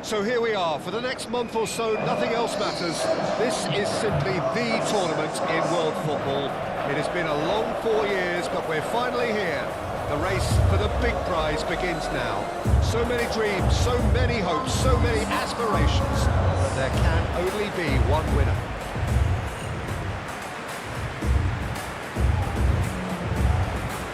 So here we are, for the next month or so, nothing else matters. This is simply the tournament in world football. It has been a long 4 years, but we're finally here. The race for the big prize begins now. So many dreams, so many hopes, so many aspirations, but there can only be one winner.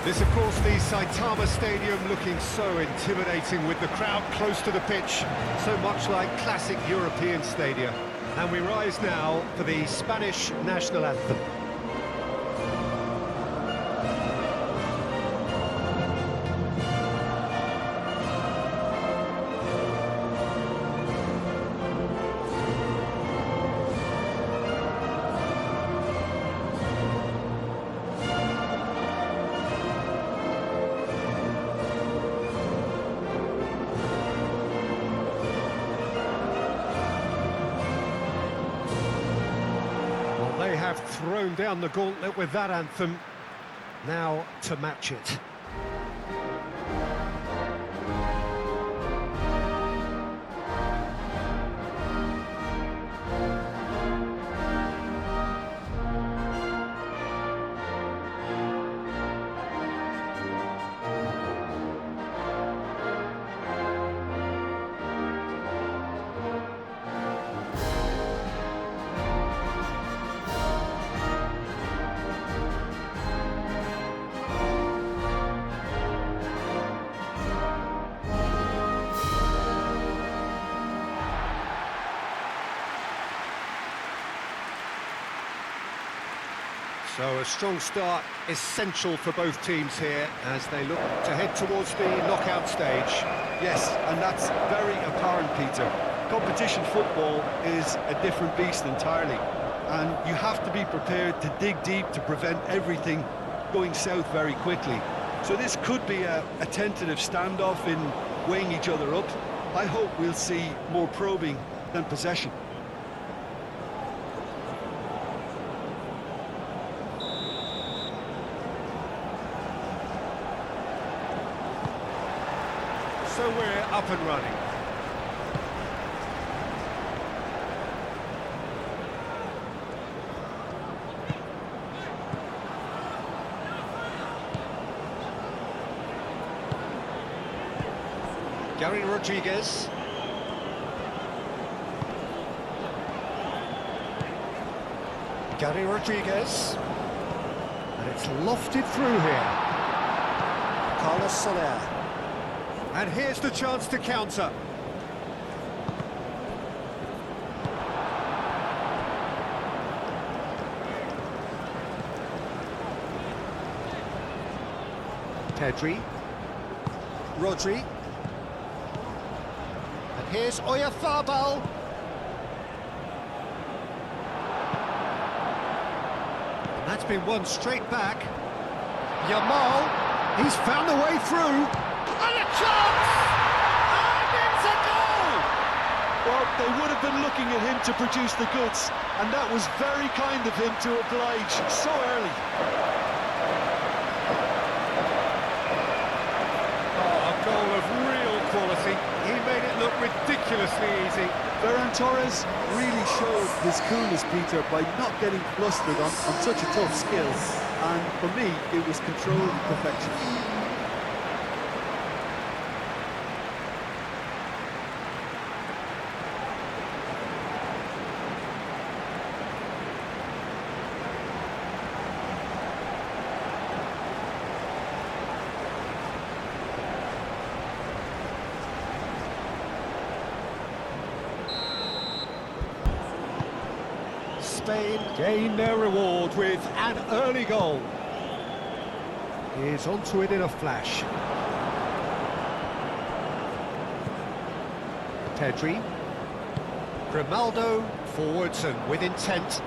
This, of course, the Saitama Stadium looking so intimidating with the crowd close to the pitch, so much like classic European stadia. And we rise now for the Spanish national anthem. They have thrown down the gauntlet with that anthem. Now to match it. So a strong start, essential for both teams here as they look to head towards the knockout stage. Yes, and that's very apparent, Peter. Competition football is a different beast entirely, and you have to be prepared to dig deep to prevent everything going south very quickly. So this could be a tentative standoff in weighing each other up. I hope we'll see more probing than possession. So we're up and running. Gary Rodriguez. Gary Rodriguez. And it's lofted through here. Carlos Soler. And here's the chance to counter. Pedri. Rodri. And here's Oyarzabal. And that's been won straight back. Yamal. He's found a way through. And a chance! And it's a goal! Well, they would have been looking at him to produce the goods, and that was very kind of him to oblige so early. Oh, a goal of real quality. He made it look ridiculously easy. Ferran Torres really showed his coolness, Peter, by not getting flustered on such a tough skill. And for me, it was controlled perfection. Spain gain their reward with an early goal. He's onto it in a flash. Pedri. Grimaldo forwards and with intent.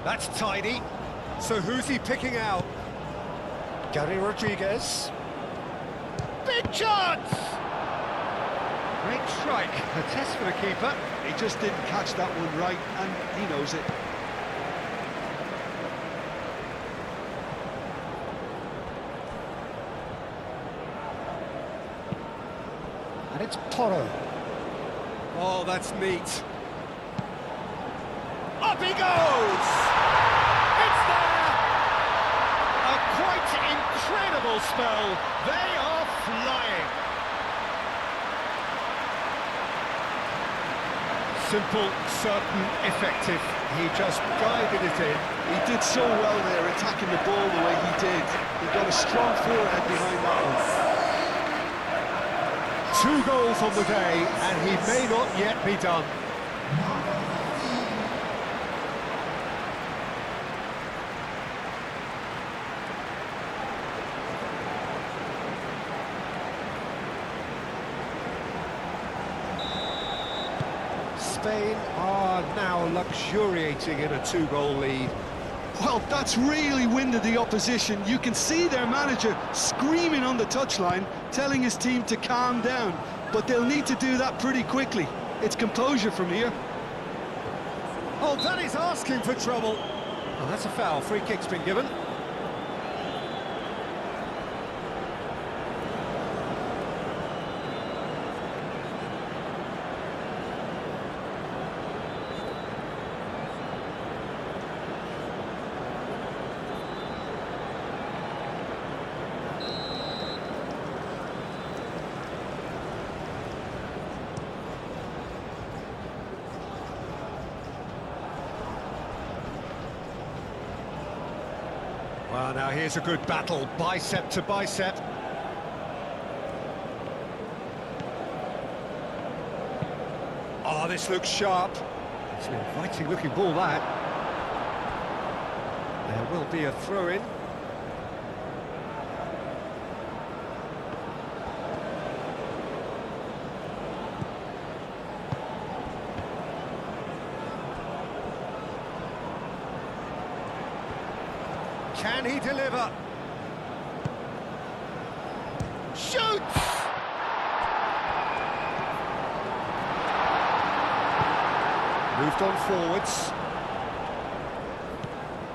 That's tidy. So who's he picking out? Gary Rodriguez. Big chance! Great strike, a test for the keeper. He just didn't catch that one right, and he knows it. And it's Porro. Oh, that's neat. Up he goes! It's there! A quite incredible spell. They are flying. Simple, certain, effective. He just guided it in. He did so well there, attacking the ball the way he did. He got a strong forehead behind that one. 2 goals on the day, and he may not yet be done. Spain are now luxuriating in a 2-goal lead. Well, that's really winded the opposition. You can see their manager screaming on the touchline, telling his team to calm down. But they'll need to do that pretty quickly. It's composure from here. Oh, that is asking for trouble. Oh, that's a foul. Free kick's been given. Well, now here's a good battle, bicep to bicep. Oh, this looks sharp. It's an inviting looking ball, that. There will be a throw-in. Can he deliver? Shoots! Moved on forwards.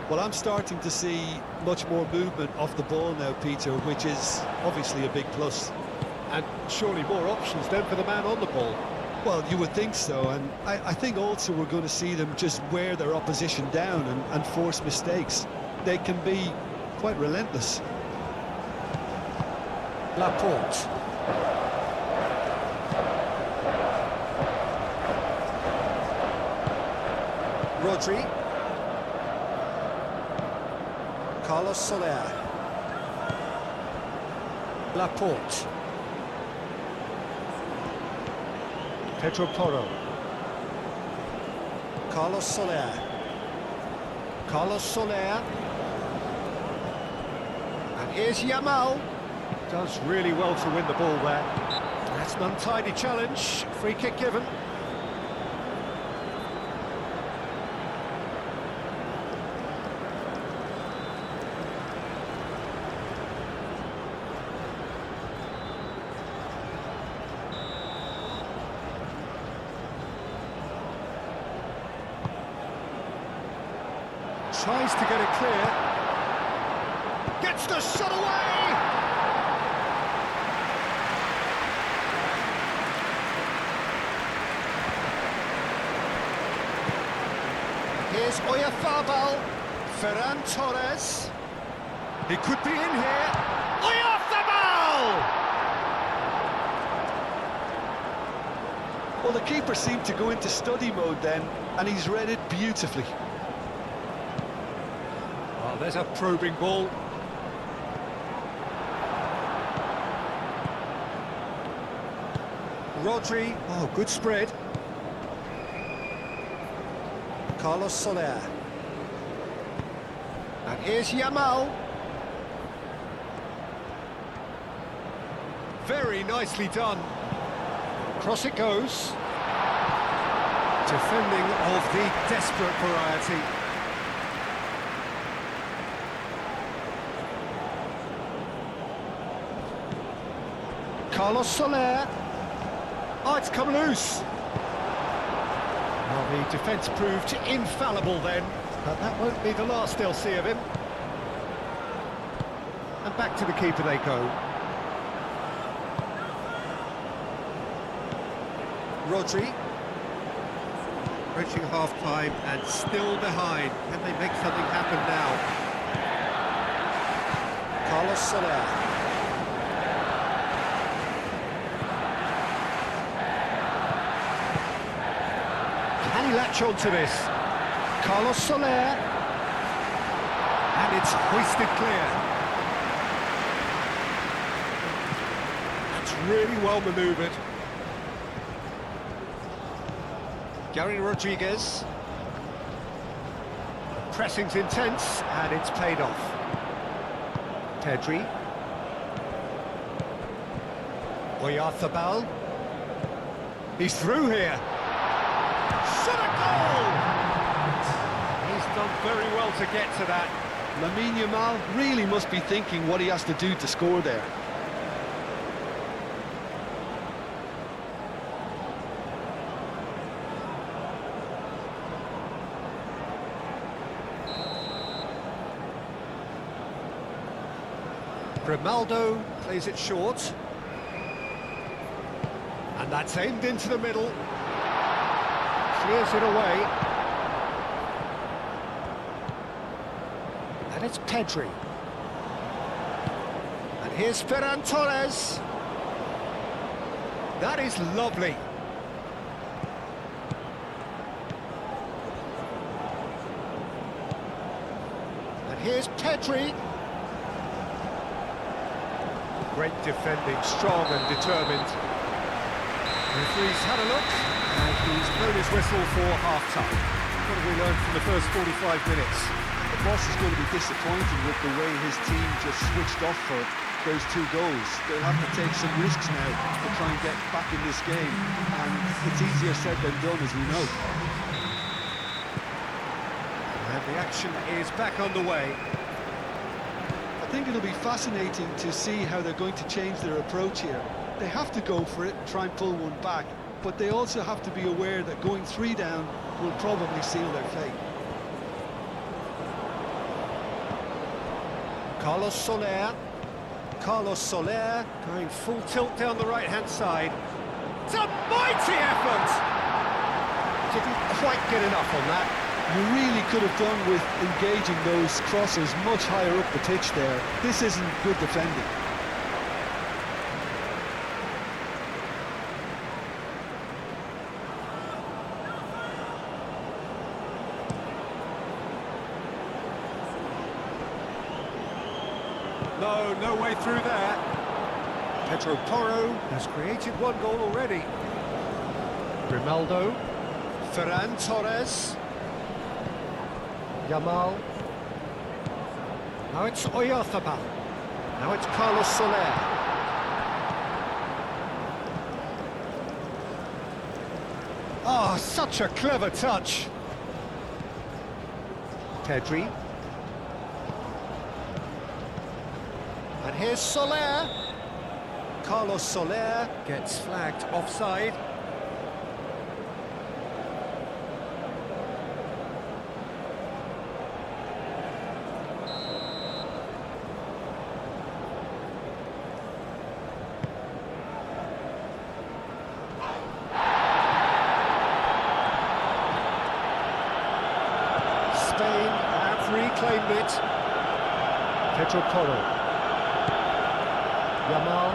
Well, I'm starting to see much more movement off the ball now, Peter, which is obviously a big plus. And surely more options then for the man on the ball. Well, you would think so, and I think also we're going to see them just wear their opposition down and force mistakes. They can be quite relentless. Laporte. Rodri. Carlos Soler. Laporte. Pedro Porro. Carlos Soler. Carlos Soler. And here's Yamal. Does really well to win the ball there. That's an untidy challenge. Free kick given. Tries to get it clear. Gets the shot away! Here's Oyarzabal. Ferran Torres. He could be in here. Oyarzabal! Well, the keeper seemed to go into study mode then, and he's read it beautifully. Oh, there's a probing ball. Rodri. Oh, good spread. Carlos Soler. And here's Yamal. Very nicely done. Cross it goes. Defending of the desperate variety. Carlos Soler. Oh, it's come loose. Well, the defence proved infallible then, but that won't be the last they'll see of him. And back to the keeper they go. Rodri. Reaching half-time and still behind. Can they make something happen now? Carlos Soler. Can he latch on to this? Carlos Soler. And it's hoisted clear. That's really well manoeuvred. Gary Rodriguez. Pressing's intense, and it's paid off. Pedri. Oyarzabal. He's through here. Shot a goal! He's done very well to get to that. Lamine Yamal really must be thinking what he has to do to score there. Grimaldo plays it short. And that's aimed into the middle. Clears it away. And it's Pedri. And here's Ferran Torres. That is lovely. And here's Pedri. Great defending, strong and determined. The referee's had a look, and he's blown his whistle for half-time. What have we learned from the first 45 minutes? The boss is going to be disappointed with the way his team just switched off for those 2 goals. They'll have to take some risks now to try and get back in this game, and it's easier said than done, as we know. And the action is back on the way. I think it'll be fascinating to see how they're going to change their approach here. They have to go for it and try and pull one back, but they also have to be aware that going 3 down will probably seal their fate. Carlos Soler. Carlos Soler going full tilt down the right-hand side. It's a mighty effort! Didn't quite get enough on that. You really could have done with engaging those crosses much higher up the pitch there. This isn't good defending. No way through there. Pedro Porro has created 1 goal already. Grimaldo. Ferran Torres. Yamal. Now it's Oyarzabal. Now it's Carlos Soler. Oh, such a clever touch. Pedri. And here's Soler. Carlos Soler gets flagged offside. Spain have reclaimed it. Pedro Porro. Yamal.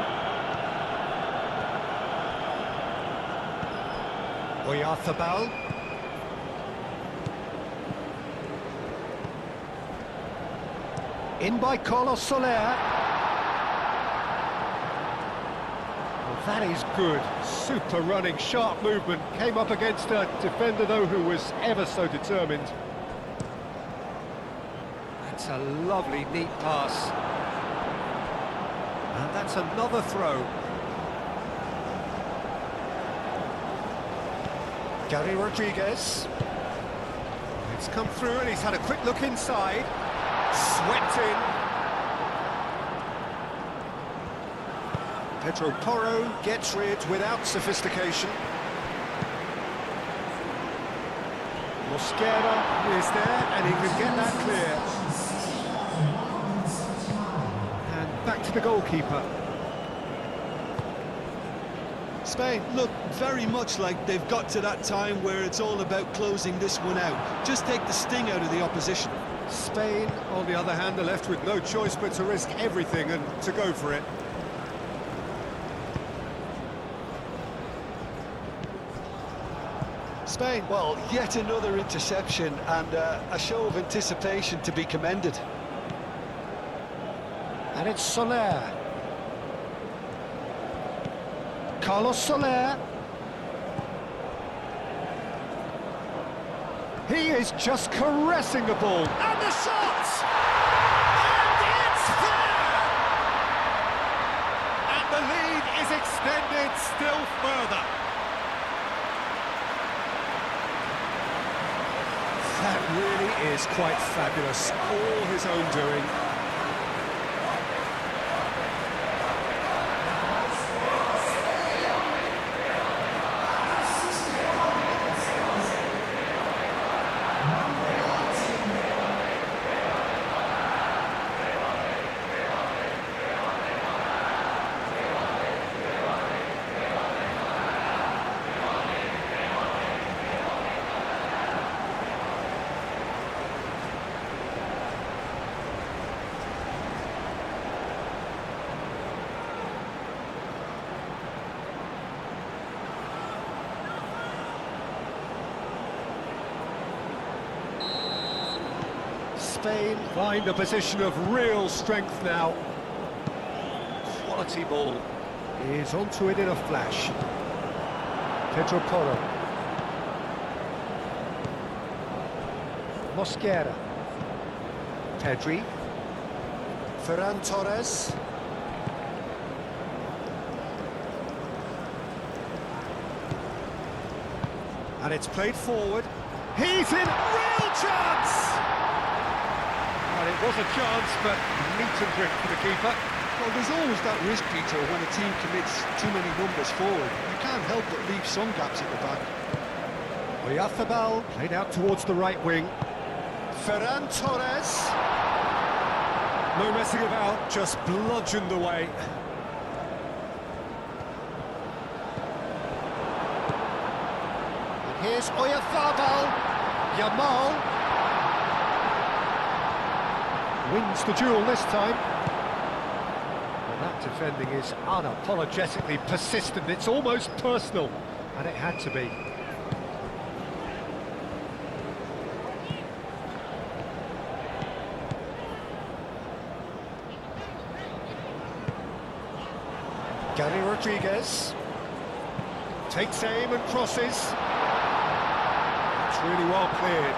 Oyarzabal. In by Carlos Soler. Well, that is good. Super running, sharp movement. Came up against a defender, though, who was ever so determined. That's a lovely, neat pass. And that's another throw. Gary Rodriguez. It's come through and he's had a quick look inside. Swept in. Pedro Porro gets rid without sophistication. Mosquera is there, and he can get that clear. And back to the goalkeeper. Spain look very much like they've got to that time where it's all about closing this one out. Just take the sting out of the opposition. Spain, on the other hand, are left with no choice but to risk everything and to go for it. Spain, well, yet another interception and a show of anticipation to be commended. And it's Soler. Carlos Soler. He is just caressing the ball. And the shot! And it's there! And the lead is extended still further. That really is quite fabulous. All his own doing. Spain find a position of real strength now. Quality ball. Is onto it in a flash. Pedro Porro. Mosquera. Pedri. Ferran Torres. And it's played forward. He's in real chance! And it was a chance, but meat and drink for the keeper. Well, there's always that risk, Peter, when a team commits too many numbers forward. You can't help but leave some gaps at the back. Oyarzabal played out towards the right wing. Ferran Torres. No messing about, just bludgeoned away. And here's Oyarzabal. Yamal wins the duel this time. Well, that defending is unapologetically persistent. It's almost personal, and it had to be. Gary Rodriguez takes aim and crosses. It's really well cleared.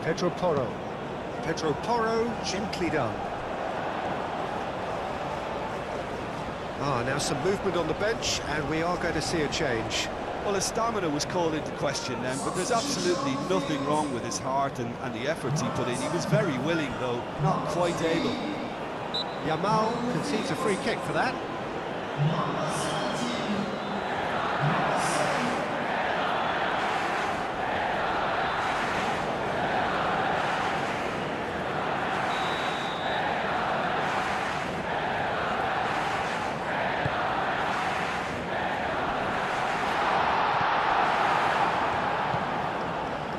Pedro Porro. Pedro Porro, gently done. Now some movement on the bench, and we are going to see a change. Well, his stamina was called into question then, but there's absolutely nothing wrong with his heart and the efforts he put in. He was very willing, though, not quite able. Yamal concedes a free kick for that.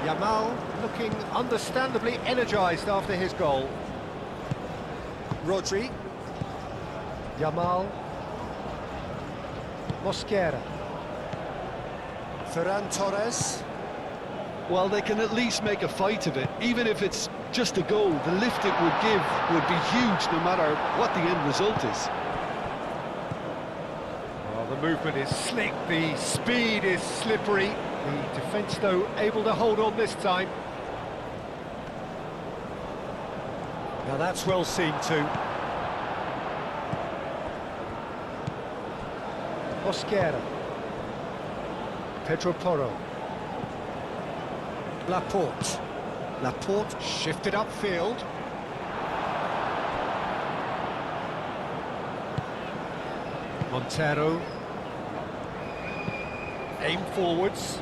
Yamal looking understandably energised after his goal. Rodri. Yamal. Mosquera. Ferran Torres. Well, they can at least make a fight of it. Even if it's just a goal, the lift it would give would be huge no matter what the end result is. Well, the movement is slick, the speed is slippery. The defence, though, able to hold on this time. Now that's well seen too. Mosquera. Pedro Porro. Laporte. Laporte shifted upfield. Montero. Aim forwards.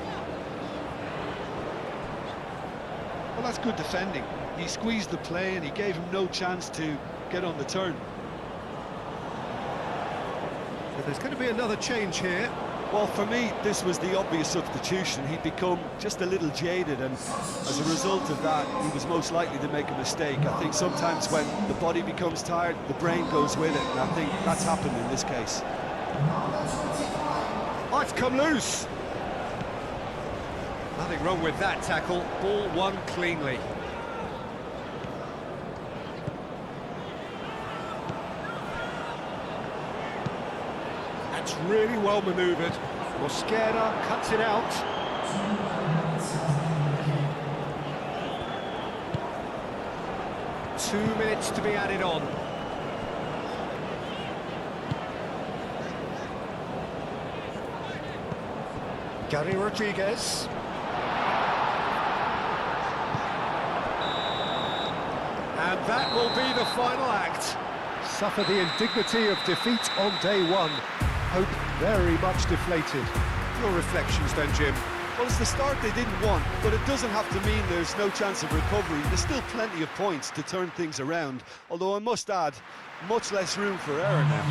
Well, that's good defending. He squeezed the play and he gave him no chance to get on the turn. So there's going to be another change here. Well, for me, this was the obvious substitution. He'd become just a little jaded, and as a result of that, he was most likely to make a mistake. I think sometimes when the body becomes tired, the brain goes with it, and I think that's happened in this case. Oh, it's come loose. Nothing wrong with that tackle. Ball won cleanly. That's really well manoeuvred. Mosquera cuts it out. Two minutes to be added on. Gary Rodriguez. And that will be the final act. Suffer the indignity of defeat on day one. Hope very much deflated. Your reflections then, Jim? Well, it's the start they didn't want, but it doesn't have to mean there's no chance of recovery. There's still plenty of points to turn things around, although I must add, much less room for error now.